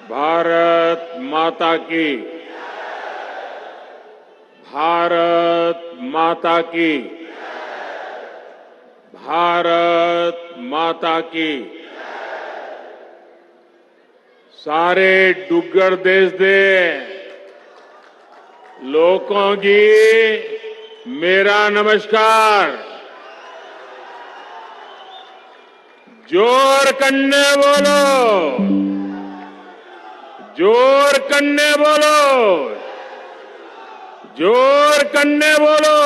भारत माता की। भारत माता की। भारत माता की। सारे डुग्गर देश दे लोगों की मेरा नमस्कार। जोर कन्ने बोलो, जोर कन्ने बोलो, जोर कन्ने बोलो,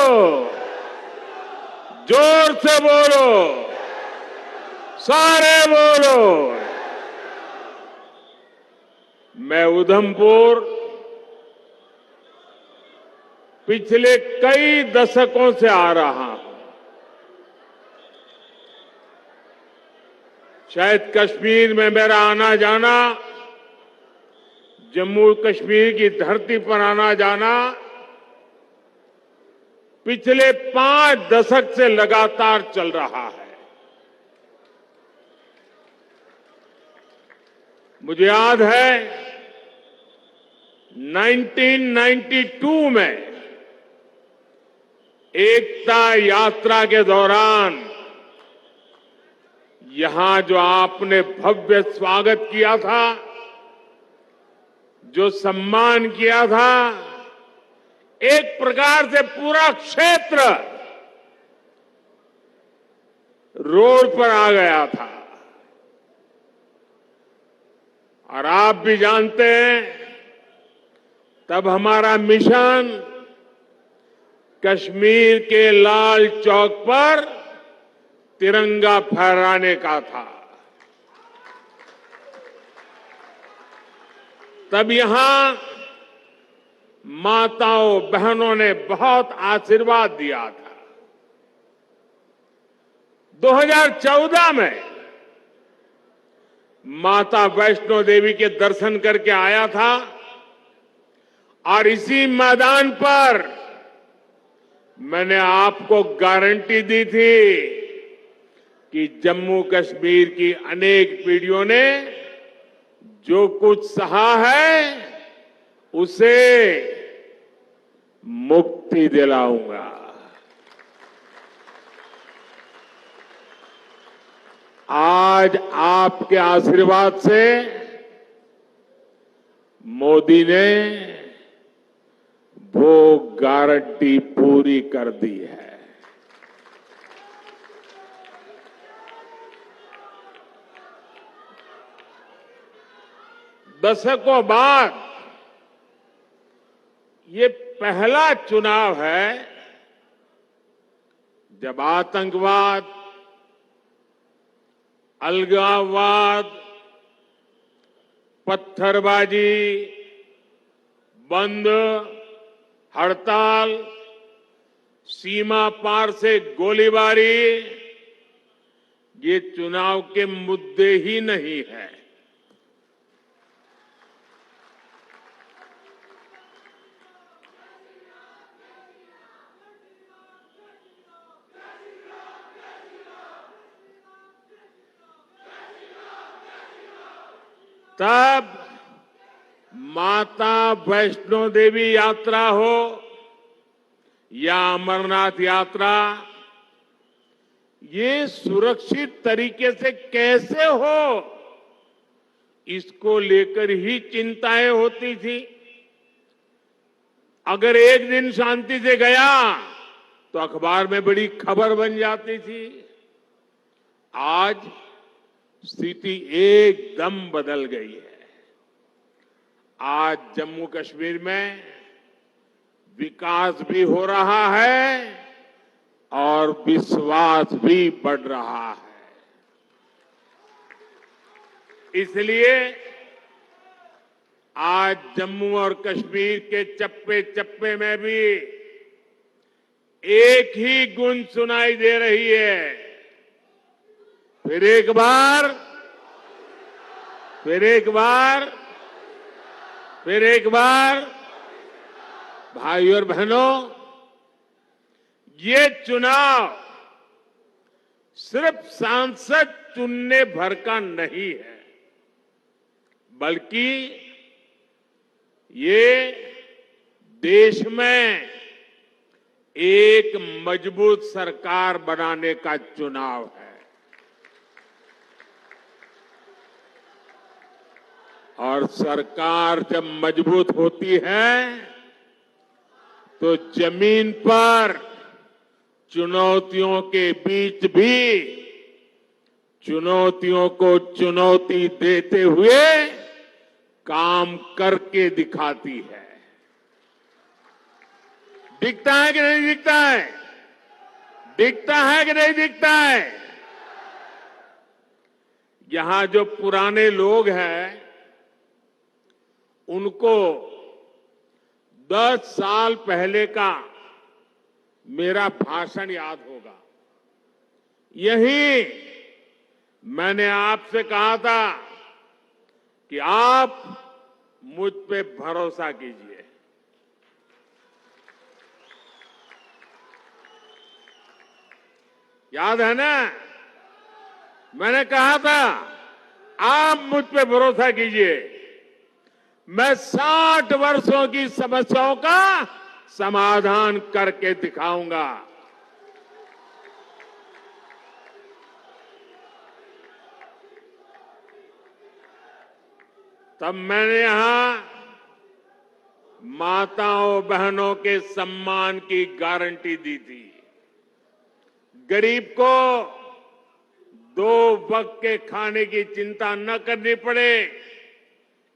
जोर से बोलो, सारे बोलो। मैं उधमपुर पिछले कई दशकों से आ रहा हूं। शायद कश्मीर में मेरा आना जाना, जम्मू कश्मीर की धरती पर आना जाना पिछले 5 दशक से लगातार चल रहा है। मुझे याद है 1992 में एकता यात्रा के दौरान यहां जो आपने भव्य स्वागत किया था, जो सम्मान किया था, एक प्रकार से पूरा क्षेत्र रोड पर आ गया था। और आप भी जानते हैं, तब हमारा मिशन कश्मीर के लाल चौक पर तिरंगा फहराने का था। तब यहां माताओं बहनों ने बहुत आशीर्वाद दिया था। 2014 में माता वैष्णो देवी के दर्शन करके आया था और इसी मैदान पर मैंने आपको गारंटी दी थी कि जम्मू कश्मीर की अनेक पीढ़ियों ने जो कुछ सहा है उसे मुक्ति दिलाऊंगा। आज आपके आशीर्वाद से मोदी ने वो गारंटी पूरी कर दी है। दशकों बाद ये पहला चुनाव है जब आतंकवाद, अलगाववाद, पत्थरबाजी, बंद, हड़ताल, सीमा पार से गोलीबारी ये चुनाव के मुद्दे ही नहीं है। तब माता वैष्णो देवी यात्रा हो या अमरनाथ यात्रा, ये सुरक्षित तरीके से कैसे हो, इसको लेकर ही चिंताएं होती थी। अगर एक दिन शांति से गया तो अखबार में बड़ी खबर बन जाती थी। आज स्थिति एकदम बदल गई है। आज जम्मू कश्मीर में विकास भी हो रहा है और विश्वास भी बढ़ रहा है। इसलिए आज जम्मू और कश्मीर के चप्पे चप्पे में भी एक ही गूंज सुनाई दे रही है। फिर एक बार, फिर एक बार, फिर एक बार, भाई और बहनों, ये चुनाव सिर्फ सांसद चुनने भर का नहीं है, बल्कि ये देश में एक मजबूत सरकार बनाने का चुनाव है। और सरकार जब मजबूत होती है तो जमीन पर चुनौतियों के बीच भी चुनौतियों को चुनौती देते हुए काम करके दिखाती है। दिखता है कि नहीं दिखता है? दिखता है कि नहीं दिखता है? यहां जो पुराने लोग हैं उनको 10 साल पहले का मेरा भाषण याद होगा। यही मैंने आपसे कहा था कि आप मुझ पे भरोसा कीजिए। याद है ना? मैंने कहा था आप मुझ पे भरोसा कीजिए, मैं 60 वर्षों की समस्याओं का समाधान करके दिखाऊंगा। तब मैंने यहां माताओं बहनों के सम्मान की गारंटी दी थी। गरीब को 2 वक्त के खाने की चिंता न करनी पड़े,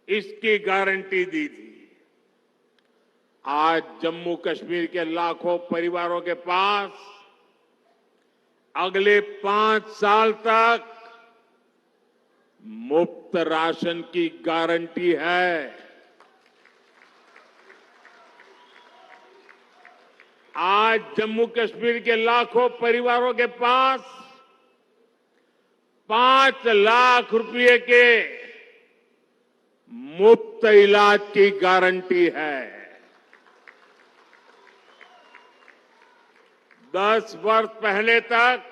इसकी गारंटी दी थी। आज जम्मू कश्मीर के लाखों परिवारों के पास अगले 5 साल तक मुफ्त राशन की गारंटी है। आज जम्मू कश्मीर के लाखों परिवारों के पास 5 लाख रुपए के मुफ्त इलाज की गारंटी है। 10 वर्ष पहले तक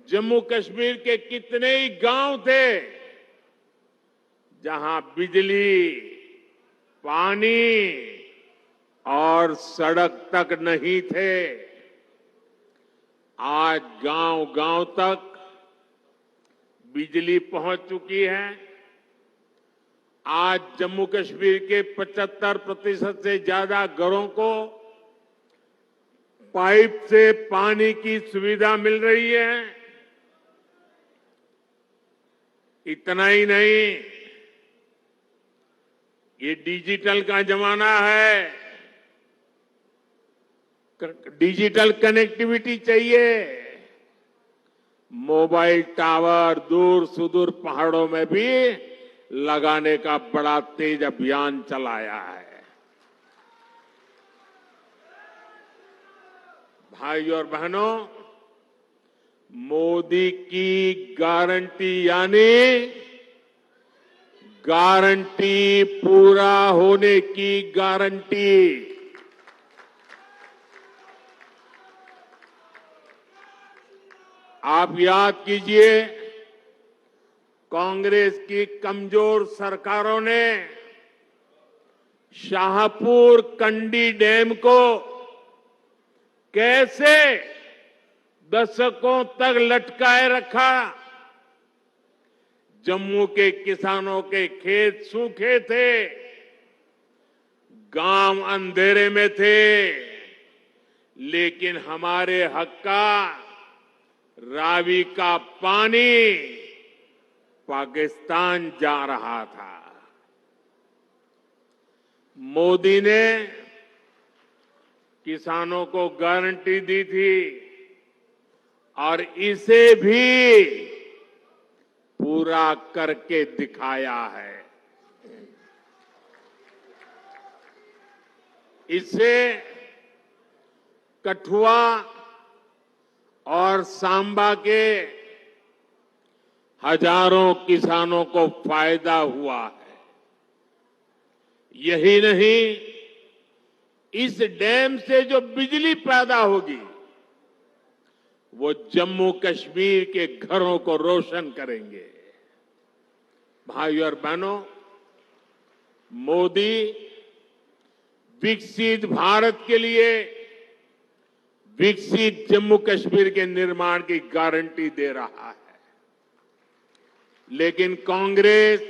जम्मू कश्मीर के कितने ही गांव थे जहां बिजली, पानी और सड़क तक नहीं थे। आज गांव-गांव तक बिजली पहुंच चुकी है। आज जम्मू कश्मीर के 75% से ज्यादा घरों को पाइप से पानी की सुविधा मिल रही है। इतना ही नहीं, ये डिजिटल का जमाना है। डिजिटल कनेक्टिविटी चाहिए। मोबाइल टावर दूर सुदूर पहाड़ों में भी लगाने का बड़ा तेज अभियान चलाया है। भाई और बहनों, मोदी की गारंटी यानी गारंटी पूरा होने की गारंटी। आप याद कीजिए, कांग्रेस की कमजोर सरकारों ने शाहपुर कंडी डैम को कैसे दशकों तक लटकाए रखा। जम्मू के किसानों के खेत सूखे थे, गांव अंधेरे में थे, लेकिन हमारे हक का रावी का पानी पाकिस्तान जा रहा था। मोदी ने किसानों को गारंटी दी थी और इसे भी पूरा करके दिखाया है। इससे कठुआ और सांबा के हजारों किसानों को फायदा हुआ है। यही नहीं, इस डैम से जो बिजली पैदा होगी वो जम्मू कश्मीर के घरों को रोशन करेंगे। भाइयों और बहनों, मोदी विकसित भारत के लिए विकसित जम्मू कश्मीर के निर्माण की गारंटी दे रहा है। लेकिन कांग्रेस,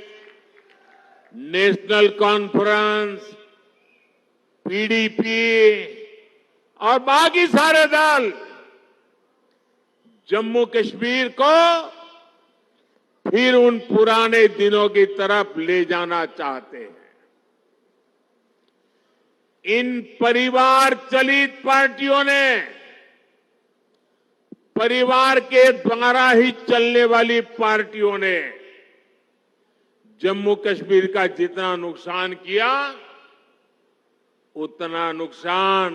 नेशनल कॉन्फ्रेंस, पीडीपी और बाकी सारे दल जम्मू कश्मीर को फिर उन पुराने दिनों की तरफ ले जाना चाहते हैं। इन परिवार चलित पार्टियों ने परिवार के द्वारा ही चलने वाली पार्टियों ने जम्मू कश्मीर का जितना नुकसान किया, उतना नुकसान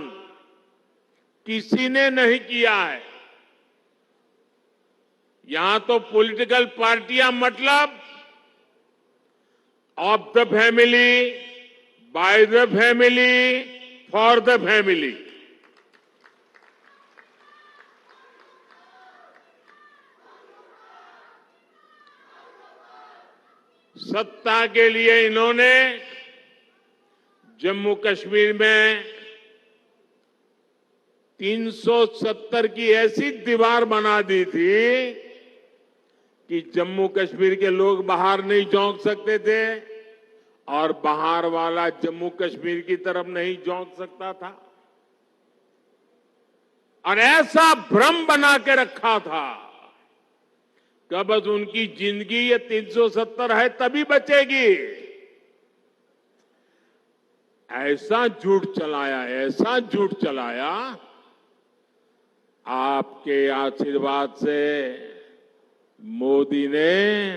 किसी ने नहीं किया है। यहां तो पॉलिटिकल पार्टियां मतलब of the family, by the family, for the family. सत्ता के लिए इन्होंने जम्मू कश्मीर में 370 की ऐसी दीवार बना दी थी कि जम्मू कश्मीर के लोग बाहर नहीं झोंक सकते थे और बाहर वाला जम्मू कश्मीर की तरफ नहीं झोंक सकता था। और ऐसा भ्रम बना के रखा था कि बस उनकी जिंदगी ये 370 है तभी बचेगी। ऐसा झूठ चलाया, ऐसा झूठ चलाया। आपके आशीर्वाद से मोदी ने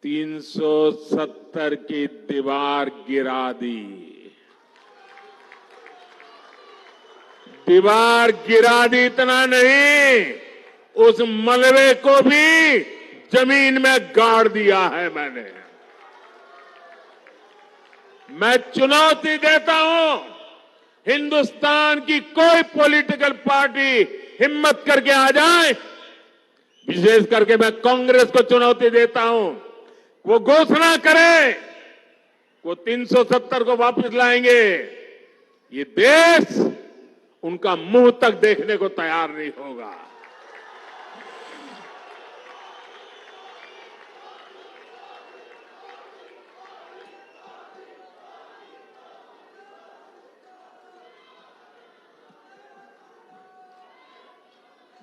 370 की दीवार गिरा दी। दीवार गिरा दी, इतना नहीं, उस मलबे को भी जमीन में गाड़ दिया है मैंने। मैं चुनौती देता हूं, हिंदुस्तान की कोई पॉलिटिकल पार्टी हिम्मत करके आ जाए, विशेष करके मैं कांग्रेस को चुनौती देता हूं, वो घोषणा करे वो 370 को वापस लाएंगे, ये देश उनका मुंह तक देखने को तैयार नहीं होगा।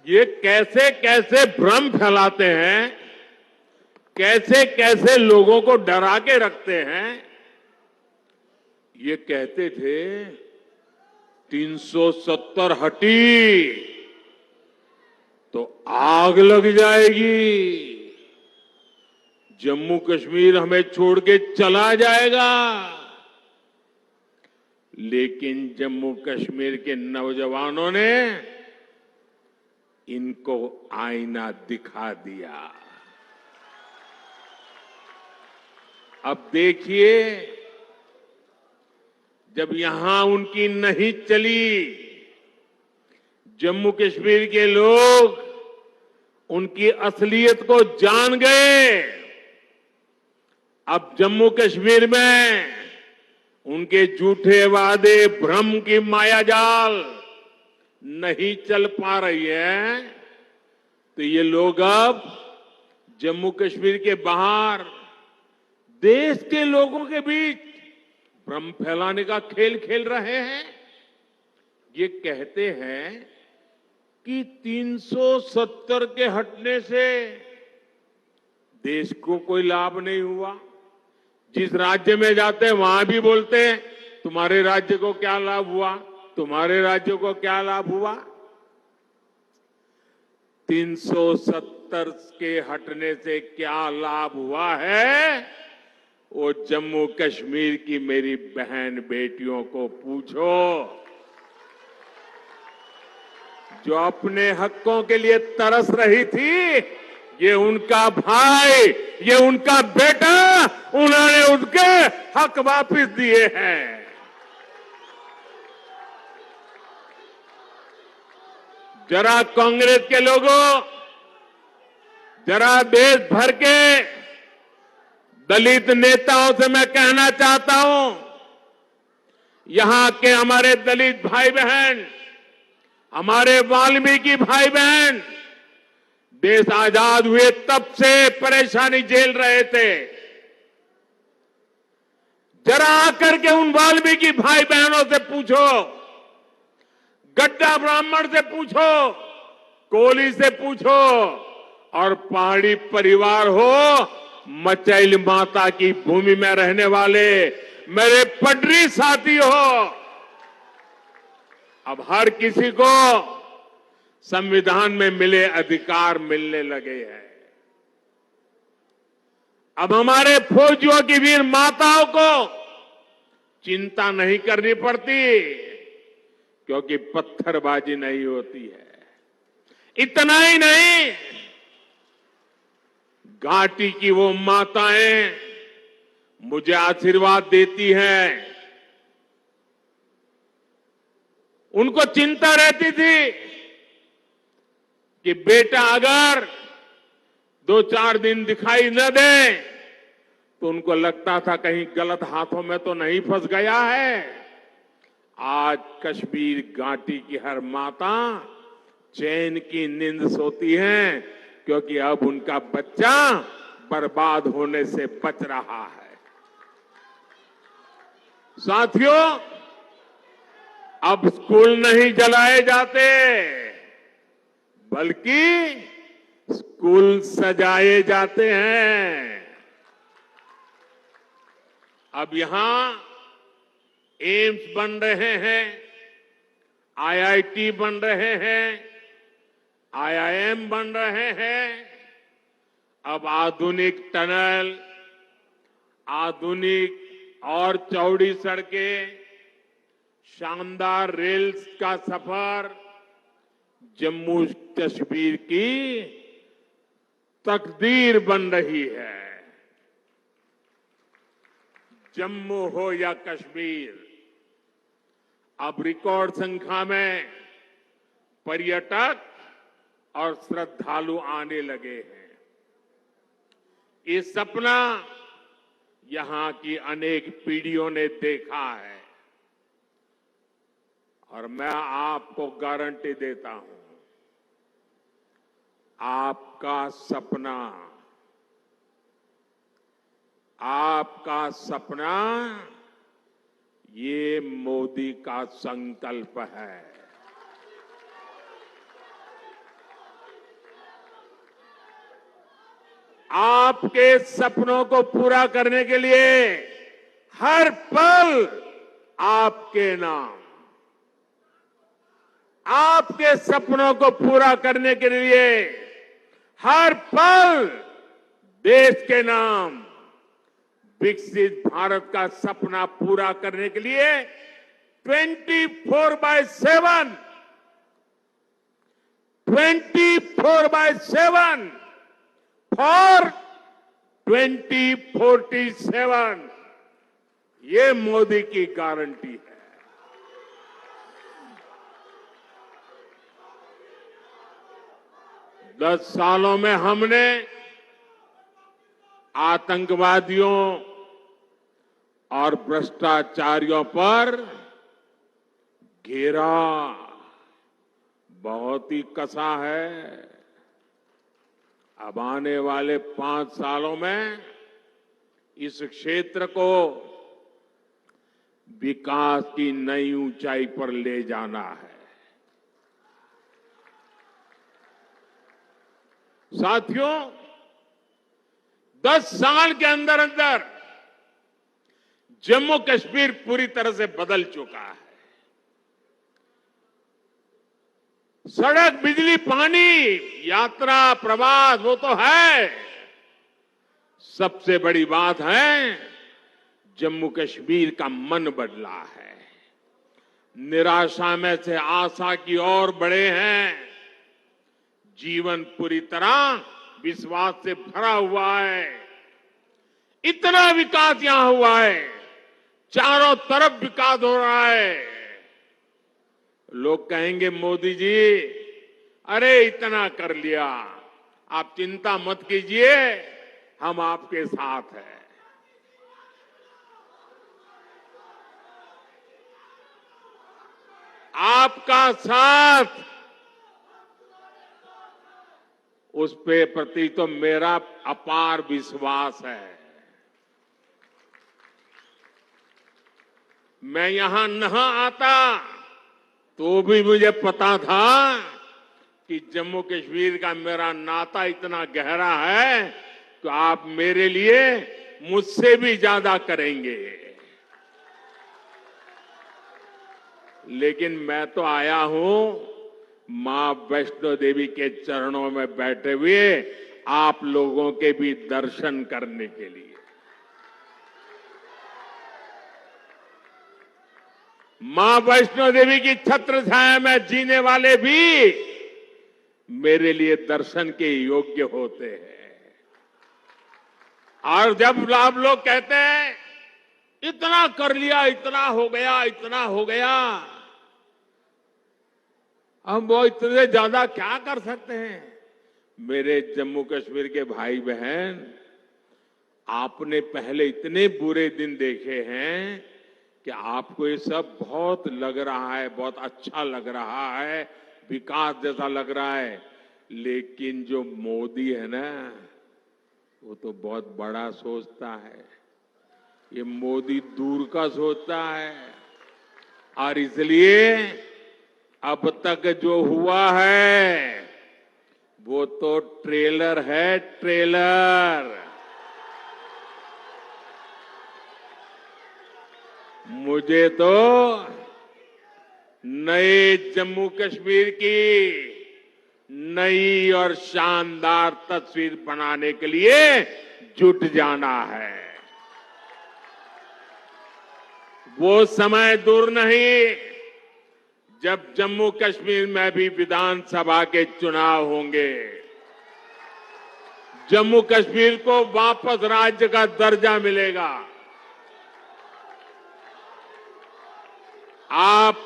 ये कैसे कैसे भ्रम फैलाते हैं, कैसे कैसे लोगों को डरा के रखते हैं। ये कहते थे 370 हटी तो आग लग जाएगी, जम्मू कश्मीर हमें छोड़ के चला जाएगा। लेकिन जम्मू कश्मीर के नौजवानों ने इनको आईना दिखा दिया। अब देखिए, जब यहां उनकी नहीं चली, जम्मू कश्मीर के लोग उनकी असलियत को जान गए। अब जम्मू कश्मीर में उनके झूठे वादे, भ्रम की मायाजाल नहीं चल पा रही है, तो ये लोग अब जम्मू कश्मीर के बाहर देश के लोगों के बीच भ्रम फैलाने का खेल खेल रहे हैं। ये कहते हैं कि 370 के हटने से देश को कोई लाभ नहीं हुआ। जिस राज्य में जाते हैं वहां भी बोलते हैं तुम्हारे राज्य को क्या लाभ हुआ, तुम्हारे राज्य को क्या लाभ हुआ। 370 के हटने से क्या लाभ हुआ है, वो जम्मू कश्मीर की मेरी बहन बेटियों को पूछो, जो अपने हकों के लिए तरस रही थी। ये उनका भाई, ये उनका बेटा, उन्होंने उनके हक वापस दिए हैं। जरा कांग्रेस के लोगों, जरा देश भर के दलित नेताओं से मैं कहना चाहता हूं, यहां के हमारे दलित भाई बहन, हमारे वाल्मीकि भाई बहन देश आजाद हुए तब से परेशानी झेल रहे थे। जरा आकर के उन वाल्मीकि भाई बहनों से पूछो, गड्ढा ब्राह्मण से पूछो, कोली से पूछो और पहाड़ी परिवार हो, मचैल माता की भूमि में रहने वाले मेरे पटरी साथी हो, अब हर किसी को संविधान में मिले अधिकार मिलने लगे हैं। अब हमारे फौजियों की वीर माताओं को चिंता नहीं करनी पड़ती, क्योंकि पत्थरबाजी नहीं होती है। इतना ही नहीं, घाटी की वो माताएं मुझे आशीर्वाद देती हैं। उनको चिंता रहती थी कि बेटा अगर 2-4 दिन दिखाई न दे तो उनको लगता था कहीं गलत हाथों में तो नहीं फंस गया है। आज कश्मीर घाटी की हर माता चैन की नींद सोती है, क्योंकि अब उनका बच्चा बर्बाद होने से बच रहा है। साथियों, अब स्कूल नहीं जलाए जाते, बल्कि स्कूल सजाए जाते हैं। अब यहां एम्स बन रहे हैं, आईआईटी बन रहे हैं, आईआईएम बन रहे हैं। अब आधुनिक टनल, आधुनिक और चौड़ी सड़कें, शानदार रेल का सफर जम्मू कश्मीर की तकदीर बन रही है। जम्मू हो या कश्मीर, अब रिकॉर्ड संख्या में पर्यटक और श्रद्धालु आने लगे हैं। ये सपना यहां की अनेक पीढ़ियों ने देखा है और मैं आपको गारंटी देता हूं, आपका सपना ये मोदी का संकल्प है। आपके सपनों को पूरा करने के लिए हर पल आपके नाम, आपके सपनों को पूरा करने के लिए हर पल देश के नाम, विकसित भारत का सपना पूरा करने के लिए 24/7 फॉर 2047 ये मोदी की गारंटी है। दस सालों में हमने आतंकवादियों और भ्रष्टाचारियों पर घेरा बहुत ही कसा है। अब आने वाले 5 सालों में इस क्षेत्र को विकास की नई ऊंचाई पर ले जाना है। साथियों, 10 साल के अंदर अंदर जम्मू कश्मीर पूरी तरह से बदल चुका है। सड़क, बिजली, पानी, यात्रा, प्रवास वो तो है, सबसे बड़ी बात है जम्मू कश्मीर का मन बदला है। निराशा में से आशा की ओर बढ़े हैं। जीवन पूरी तरह विश्वास से भरा हुआ है। इतना विकास यहां हुआ है, चारों तरफ विकास हो रहा है। लोग कहेंगे मोदी जी अरे इतना कर लिया, आप चिंता मत कीजिए, हम आपके साथ हैं। आपका साथ, उस पे प्रति तो मेरा अपार विश्वास है। मैं यहां न आता तो भी मुझे पता था कि जम्मू कश्मीर का मेरा नाता इतना गहरा है तो आप मेरे लिए मुझसे भी ज्यादा करेंगे। लेकिन मैं तो आया हूं मां वैष्णो देवी के चरणों में बैठे हुए आप लोगों के भी दर्शन करने के लिए। मां वैष्णो देवी की छत्र छाया में जीने वाले भी मेरे लिए दर्शन के योग्य होते हैं। और जब आप लोग कहते हैं इतना कर लिया, इतना हो गया, इतना हो गया, हम वो इतने ज्यादा क्या कर सकते हैं? मेरे जम्मू कश्मीर के भाई बहन, आपने पहले इतने बुरे दिन देखे हैं कि आपको ये सब बहुत लग रहा है, बहुत अच्छा लग रहा है, विकास जैसा लग रहा है। लेकिन जो मोदी है ना, वो तो बहुत बड़ा सोचता है। ये मोदी दूर का सोचता है। और इसलिए अब तक जो हुआ है वो तो ट्रेलर है, ट्रेलर। मुझे तो नए जम्मू कश्मीर की नई और शानदार तस्वीर बनाने के लिए जुट जाना है। वो समय दूर नहीं जब जम्मू कश्मीर में भी विधानसभा के चुनाव होंगे। जम्मू कश्मीर को वापस राज्य का दर्जा मिलेगा। आप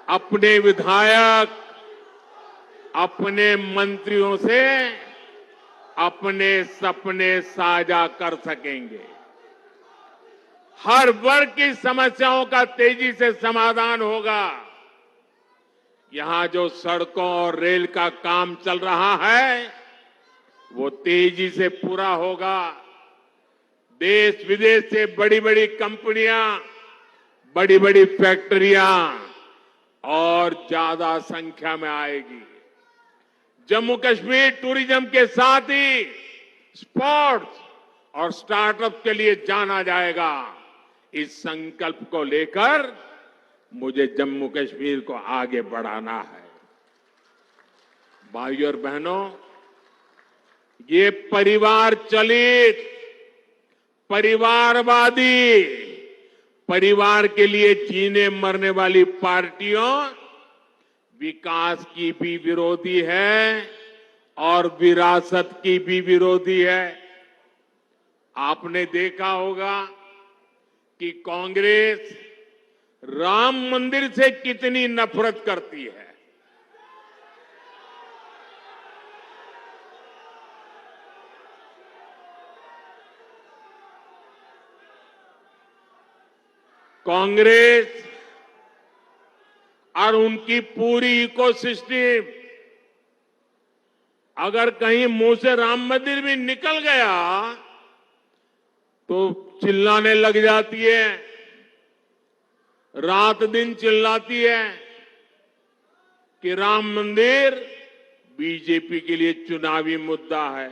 अपने विधायक, अपने मंत्रियों से अपने सपने साझा कर सकेंगे। हर वर्ग की समस्याओं का तेजी से समाधान होगा। यहां जो सड़कों और रेल का काम चल रहा है वो तेजी से पूरा होगा। देश विदेश से बड़ी बड़ी कंपनियां, बड़ी बड़ी फैक्ट्रियां और ज्यादा संख्या में आएगी। जम्मू कश्मीर टूरिज्म के साथ ही स्पोर्ट्स और स्टार्टअप के लिए जाना जाएगा। इस संकल्प को लेकर मुझे जम्मू कश्मीर को आगे बढ़ाना है। भाइयों और बहनों, ये परिवार चलित, परिवारवादी, परिवार के लिए जीने मरने वाली पार्टियों विकास की भी विरोधी है और विरासत की भी विरोधी है। आपने देखा होगा कि कांग्रेस राम मंदिर से कितनी नफरत करती है। कांग्रेस और उनकी पूरी इकोसिस्टम अगर कहीं मुंह से राम मंदिर भी निकल गया तो चिल्लाने लग जाती है, रात दिन चिल्लाती है कि राम मंदिर बीजेपी के लिए चुनावी मुद्दा है।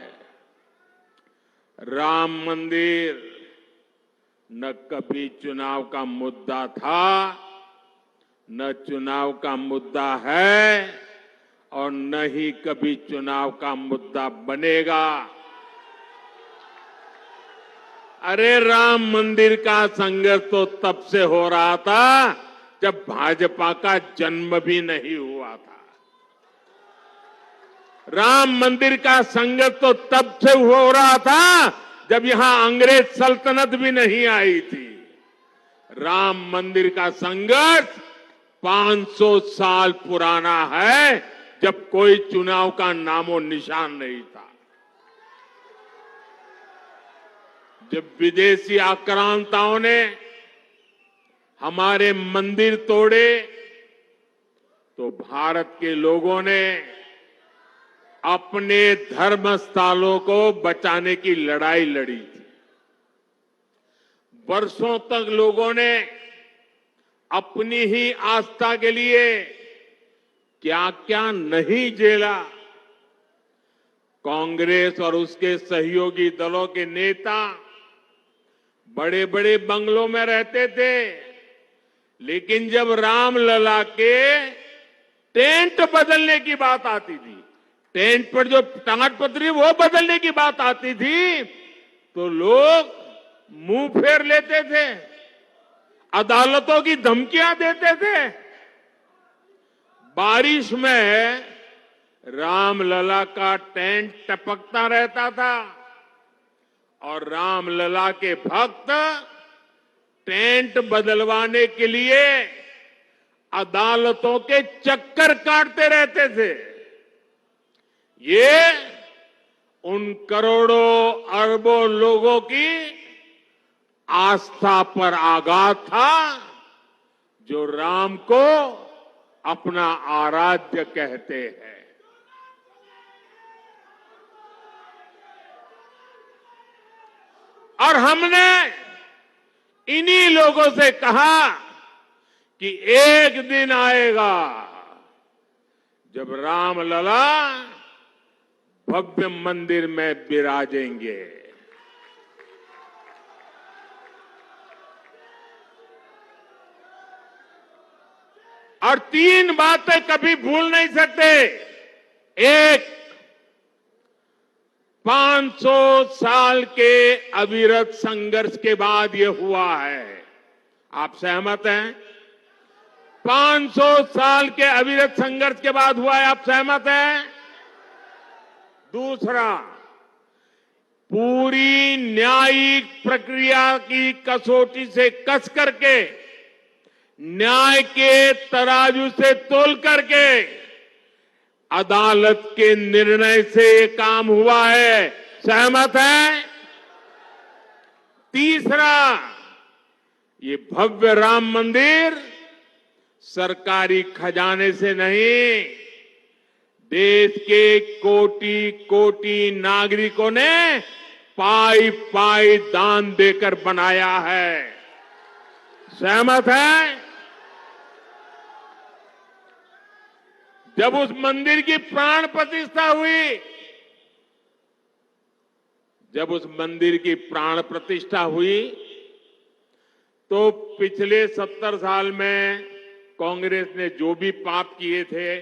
राम मंदिर न कभी चुनाव का मुद्दा था, न चुनाव का मुद्दा है और न ही कभी चुनाव का मुद्दा बनेगा। अरे राम मंदिर का संघर्ष तो तब से हो रहा था जब भाजपा का जन्म भी नहीं हुआ था। राम मंदिर का संघर्ष तो तब से हो रहा था जब यहां अंग्रेज सल्तनत भी नहीं आई थी। राम मंदिर का संघर्ष 500 साल पुराना है, जब कोई चुनाव का नामो निशान नहीं था। जब विदेशी आक्रांताओं ने हमारे मंदिर तोड़े, तो भारत के लोगों ने अपने धर्म स्थलों को बचाने की लड़ाई लड़ी थी। वर्षों तक लोगों ने अपनी ही आस्था के लिए क्या क्या नहीं झेला। कांग्रेस और उसके सहयोगी दलों के नेता बड़े बड़े बंगलों में रहते थे, लेकिन जब रामलला के टेंट बदलने की बात आती थी, टेंट पर जो ताड़पत्री वो बदलने की बात आती थी, तो लोग मुंह फेर लेते थे, अदालतों की धमकियां देते थे। बारिश में रामलला का टेंट टपकता रहता था और रामलला के भक्त टेंट बदलवाने के लिए अदालतों के चक्कर काटते रहते थे। ये उन करोड़ों अरबों लोगों की आस्था पर आघात था जो राम को अपना आराध्य कहते हैं। और हमने इन्हीं लोगों से कहा कि एक दिन आएगा जब रामलला भव्य मंदिर में विराजेंगे। और तीन बातें कभी भूल नहीं सकते। एक, 500 साल के अविरत संघर्ष के बाद ये हुआ है। आप सहमत हैं? 500 साल के अविरत संघर्ष के बाद हुआ है। आप सहमत हैं? दूसरा, पूरी न्यायिक प्रक्रिया की कसौटी से कस करके, न्याय के तराजू से तोल करके अदालत के निर्णय से ये काम हुआ है। सहमत है? तीसरा, ये भव्य राम मंदिर सरकारी खजाने से नहीं, देश के कोटि कोटि नागरिकों ने पाई पाई दान देकर बनाया है। सहमत है? जब उस मंदिर की प्राण प्रतिष्ठा हुई, जब उस मंदिर की प्राण प्रतिष्ठा हुई, तो पिछले 70 साल में कांग्रेस ने जो भी पाप किए थे,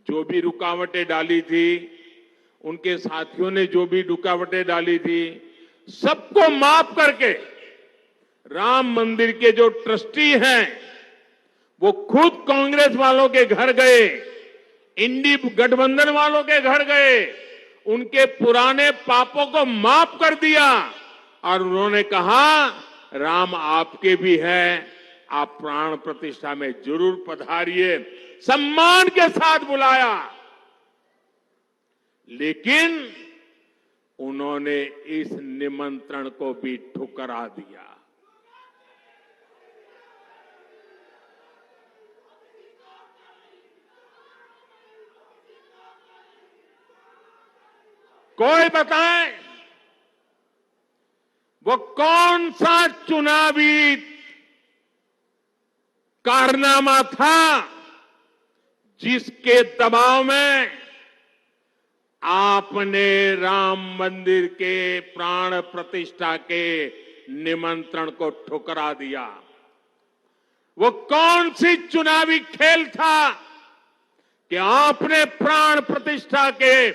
जो भी रुकावटें डाली थी, उनके साथियों ने जो भी रुकावटें डाली थी, सबको माफ करके राम मंदिर के जो ट्रस्टी हैं, वो खुद कांग्रेस वालों के घर गए, इंडी गठबंधन वालों के घर गए, उनके पुराने पापों को माफ कर दिया और उन्होंने कहा राम आपके भी हैं, आप प्राण प्रतिष्ठा में जरूर पधारिए। सम्मान के साथ बुलाया, लेकिन उन्होंने इस निमंत्रण को भी ठुकरा दिया। कोई बताए वो कौन सा चुनावी कारनामा था जिसके दबाव में आपने राम मंदिर के प्राण प्रतिष्ठा के निमंत्रण को ठुकरा दिया? वो कौन सी चुनावी खेल था कि आपने प्राण प्रतिष्ठा के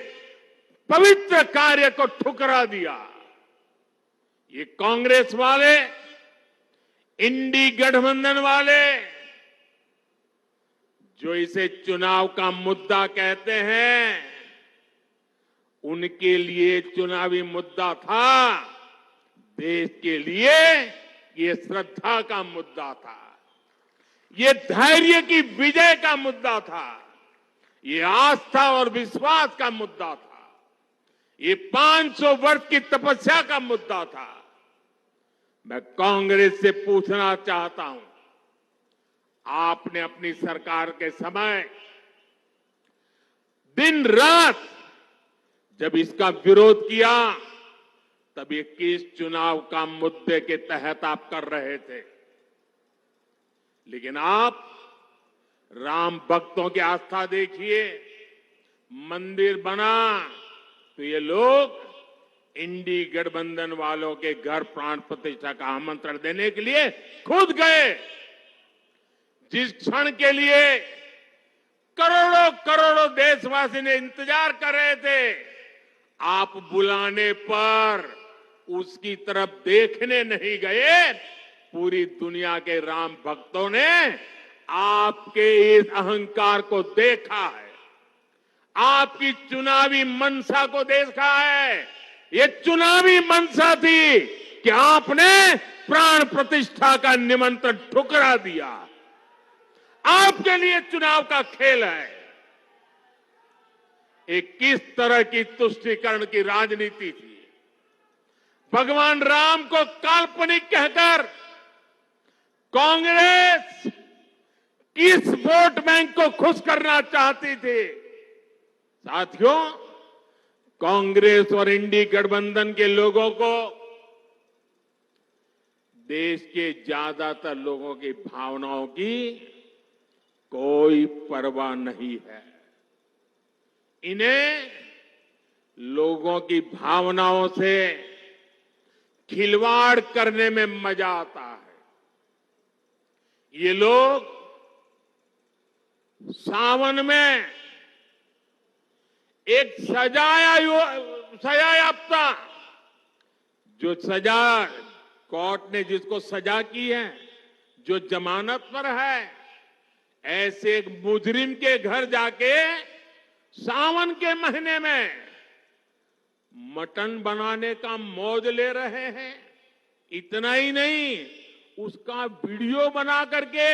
पवित्र कार्य को ठुकरा दिया? ये कांग्रेस वाले, इंडी गठबंधन वाले, जो इसे चुनाव का मुद्दा कहते हैं, उनके लिए चुनावी मुद्दा था, देश के लिए ये श्रद्धा का मुद्दा था, ये धैर्य की विजय का मुद्दा था, ये आस्था और विश्वास का मुद्दा था, ये 500 वर्ष की तपस्या का मुद्दा था। मैं कांग्रेस से पूछना चाहता हूं, आपने अपनी सरकार के समय दिन रात जब इसका विरोध किया तब 21 चुनाव का मुद्दे के तहत आप कर रहे थे। लेकिन आप राम भक्तों की आस्था देखिए, मंदिर बना तो ये लोग इंडी गठबंधन वालों के घर प्राण प्रतिष्ठा का आमंत्रण देने के लिए खुद गए। जिस क्षण के लिए करोड़ों करोड़ों देशवासी ने इंतजार कर रहे थे, आप बुलाने पर उसकी तरफ देखने नहीं गए। पूरी दुनिया के राम भक्तों ने आपके इस अहंकार को देखा है, आपकी चुनावी मंशा को देखा है। ये चुनावी मंशा थी कि आपने प्राण प्रतिष्ठा का निमंत्रण ठुकरा दिया। आपके लिए चुनाव का खेल है। एक किस तरह की तुष्टीकरण की राजनीति थी। भगवान राम को काल्पनिक कहकर कांग्रेस किस वोट बैंक को खुश करना चाहती थी। साथियों, कांग्रेस और इंडी गठबंधन के लोगों को देश के ज्यादातर लोगों की भावनाओं की कोई परवाह नहीं है। इन्हें लोगों की भावनाओं से खिलवाड़ करने में मजा आता है। ये लोग सावन में एक सजायाफ्ता जो सजा कोर्ट ने जिसको सजा की है, जो जमानत पर है, ऐसे एक मुजरिम के घर जाके सावन के महीने में मटन बनाने का मौज ले रहे हैं। इतना ही नहीं, उसका वीडियो बना करके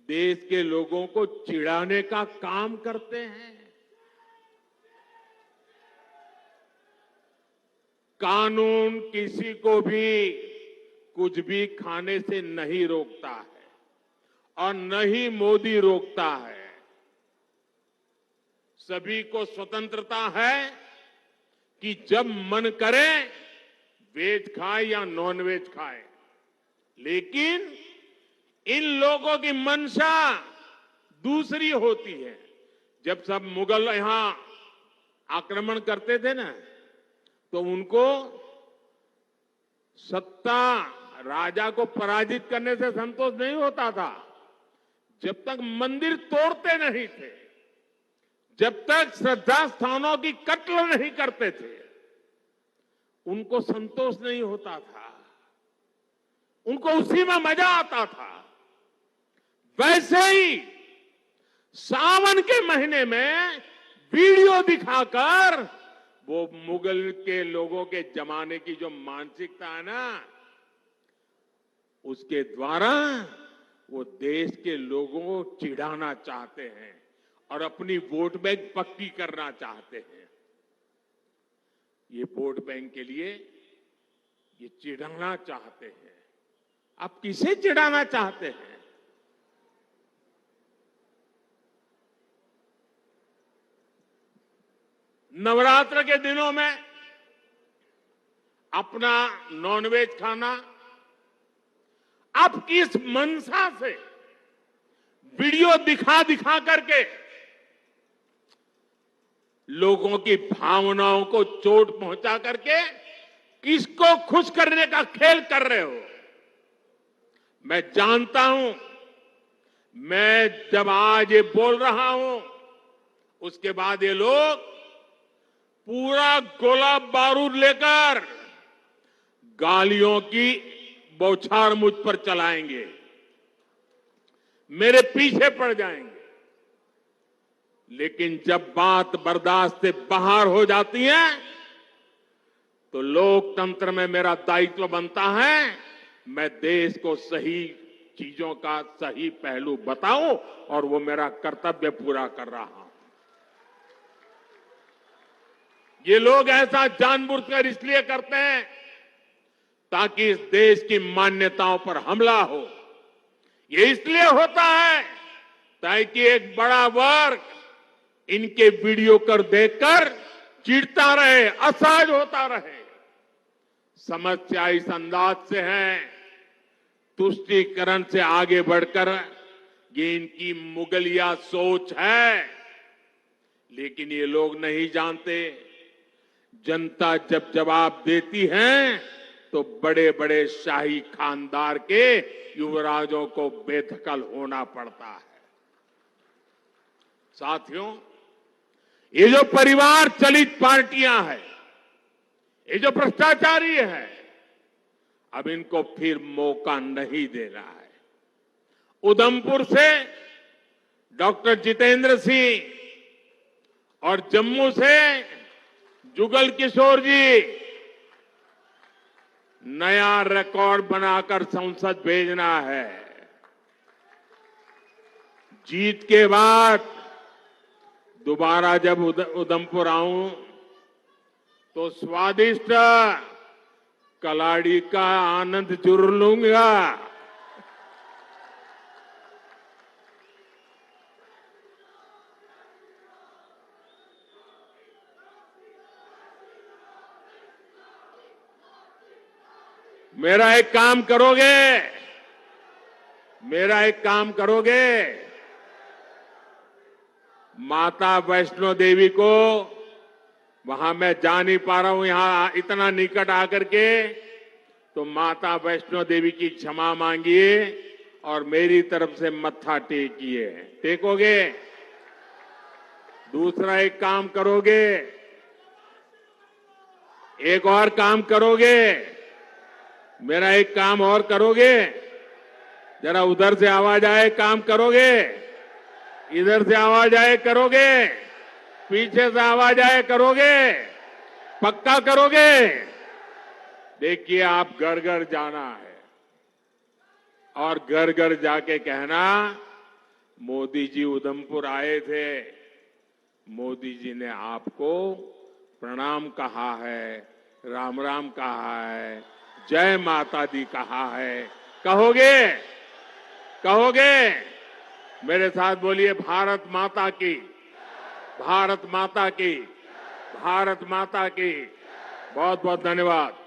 देश के लोगों को चिढ़ाने का काम करते हैं। कानून किसी को भी कुछ भी खाने से नहीं रोकता है और न ही मोदी रोकता है। सभी को स्वतंत्रता है कि जब मन करे वेज खाए या नॉन वेज खाए। लेकिन इन लोगों की मंशा दूसरी होती है। जब सब मुगल यहां आक्रमण करते थे ना, तो उनको सत्ता राजा को पराजित करने से संतोष नहीं होता था। जब तक मंदिर तोड़ते नहीं थे, जब तक श्रद्धा स्थानों की कत्ल नहीं करते थे, उनको संतोष नहीं होता था। उनको उसी में मजा आता था। वैसे ही सावन के महीने में वीडियो दिखाकर वो मुगल के लोगों के जमाने की जो मानसिकता है ना, उसके द्वारा वो देश के लोगों को चिढ़ाना चाहते हैं और अपनी वोट बैंक पक्की करना चाहते हैं। ये वोट बैंक के लिए ये चिढ़ाना चाहते हैं। आप किसे चिढ़ाना चाहते हैं? नवरात्र के दिनों में अपना नॉनवेज खाना, आप किस मंशा से वीडियो दिखा दिखा करके लोगों की भावनाओं को चोट पहुंचा करके किसको खुश करने का खेल कर रहे हो? मैं जानता हूं, मैं जब आज ये बोल रहा हूं, उसके बाद ये लोग पूरा गोला बारूद लेकर गालियों की बौछार मुझ पर चलाएंगे, मेरे पीछे पड़ जाएंगे। लेकिन जब बात बर्दाश्त से बाहर हो जाती है तो लोकतंत्र में मेरा दायित्व बनता है, मैं देश को सही चीजों का सही पहलू बताऊं और वो मेरा कर्तव्य पूरा कर रहा हूं। ये लोग ऐसा जानबूझकर इसलिए करते हैं ताकि इस देश की मान्यताओं पर हमला हो, ये इसलिए होता है ताकि एक बड़ा वर्ग इनके वीडियो कर देखकर चिढ़ता रहे, असहज होता रहे। समस्या इस अंदाज से है, तुष्टीकरण से आगे बढ़कर ये इनकी मुगलिया सोच है। लेकिन ये लोग नहीं जानते, जनता जब जवाब देती है तो बड़े बड़े शाही खानदार के युवराजों को बेदखल होना पड़ता है। साथियों, ये जो परिवार चलित पार्टियां हैं, ये जो भ्रष्टाचारी है, अब इनको फिर मौका नहीं देना है। उधमपुर से डॉक्टर जितेंद्र सिंह और जम्मू से जुगल किशोर जी नया रिकॉर्ड बनाकर संसद भेजना है। जीत के बाद दोबारा जब उधमपुर आऊं तो स्वादिष्ट कलाड़ी का आनंद जरूर लूंगा। मेरा एक काम करोगे? मेरा एक काम करोगे? माता वैष्णो देवी को, वहां मैं जा नहीं पा रहा हूं यहां इतना निकट आकर के, तो माता वैष्णो देवी की क्षमा मांगिए और मेरी तरफ से मत्था टेकिए। टेकोगे? दूसरा एक काम करोगे? एक और काम करोगे? मेरा एक काम और करोगे? जरा उधर से आवाज आए, काम करोगे? इधर से आवाज आए, करोगे? पीछे से आवाज आए, करोगे? पक्का करोगे? देखिए, आप घर घर जाना है और घर घर जाके कहना, मोदी जी उधमपुर आए थे, मोदी जी ने आपको प्रणाम कहा है, राम राम कहा है, जय माता दी कहा है। कहोगे? कहोगे? मेरे साथ बोलिए, भारत माता की, भारत माता की, भारत माता की। बहुत बहुत धन्यवाद।